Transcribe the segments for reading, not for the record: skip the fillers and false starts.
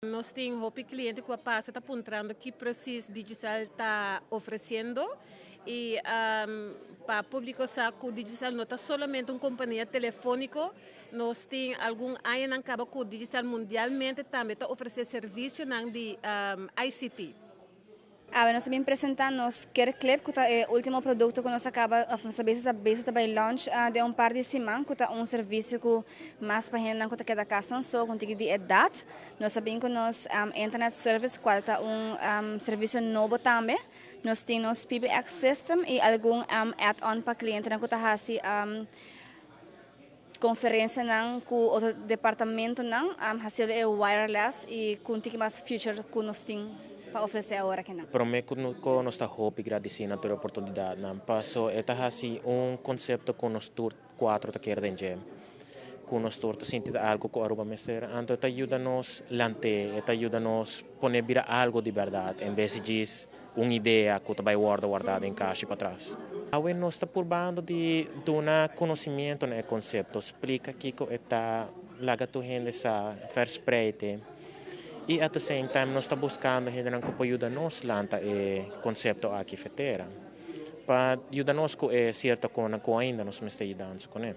Nós temos um cliente que passa está apontando que processo digital está oferecendo e para público sabe que o digital não está somente uma companhia telefônica, nós temos algum aí não acaba que o digital mundialmente também está oferecendo serviço de ICT. Nós também apresentamos Care Clip, que é o último produto que nós acaba de trabalhar launch de par de semanas, que é serviço que mais para gente não que da casa só com de idade. Nós sabemos que nós internet service qual é serviço novo também. Nós temos PBX system e algum add-on para cliente não que tá conferência não com o departamento não fazer wireless e com mais future que nós temos para oferecer agora aqui não. Prometo que nós está hope agradecer na tua oportunidade não passo é assim conceito que nós quatro tá querendo dizer que nós torta sentir algo que aruba mestre então te ajuda nos lante te ajuda nos poner vira algo de verdade em vez de uma ideia que vai guardada em caixa para trás. Agora nós está probando de dar conhecimento no conceito explica que está laga tu gente sa first prete e at the same time nós está buscando gente que pode ajudar nos lanta e conceito aqui fetera para ajudar nos com certa coisa que ainda nós me está ajudando com ele.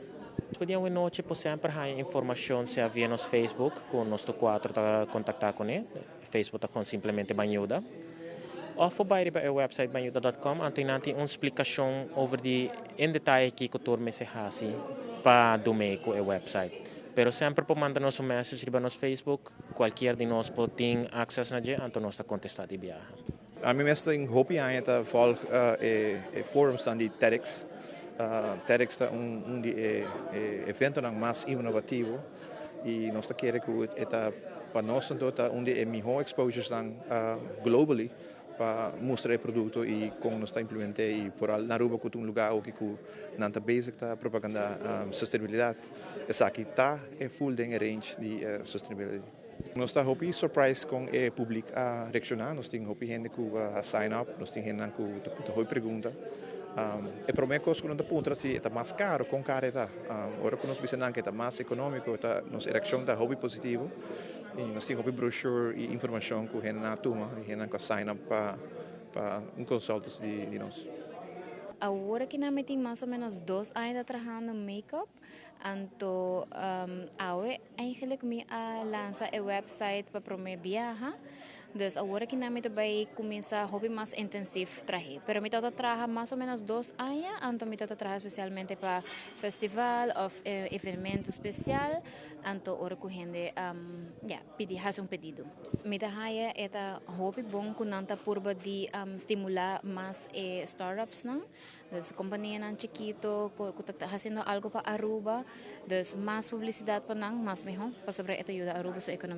Podíamos noite por sempre dar informação se via nos Facebook com nós quatro tá contactar com ele Facebook tá com simplesmente banhuda ou for by o website banhuda.com então tem uma explicação over em detalhe que o turme se hasi para do meio com o website. Pero sempre por mandar-nos um message no Facebook, qualquer de nós pode ter acesso a ele, então nós está contestado de viagem. A mim mesmo tem hope ainda volg forums dan die TEDx. TEDx é evento mais inovativo e nós queremos que eta para nós onde é melhor exposures dan globally para mostrar o produto e como nós está implementando e por na Aruba que um lugar que nanta basic ta propaganda sustentabilidade essa aqui tá full den range de sustentabilidade. Nós está hopi surprise com o público a reaccionar, nós temos hopi gente que sign up, nós temos gente que hopi pergunta. E para mim coisa que não está ponto se é mais caro com cara tá. Ora que nós pensamos que é mais econômico, tá nossa reação está hopi positivo. E nós temos hopi brochure e informação que gente na toma, e gente que sign up para consultas de nós. Agora que nós temos mais ou menos 2 anos trabalhando em make-up, então agora eigenlijk me lança o website para promover viagem. Dus agora que nós vai começar a hobby mais intensivo trabalhar. Pero me toca trabalhar mais ou menos 2 anos, então me toca trabalhar especialmente para festival ou evento especial, então agora que gente pedir um pedido. Me trabalha é hobby bom que não tá por de estimular mais startups não. Dus companhia não chiquito que está fazendo algo para Aruba, dus mais publicidade para não, mais melhor para sobre esta ajuda a Aruba sua economia.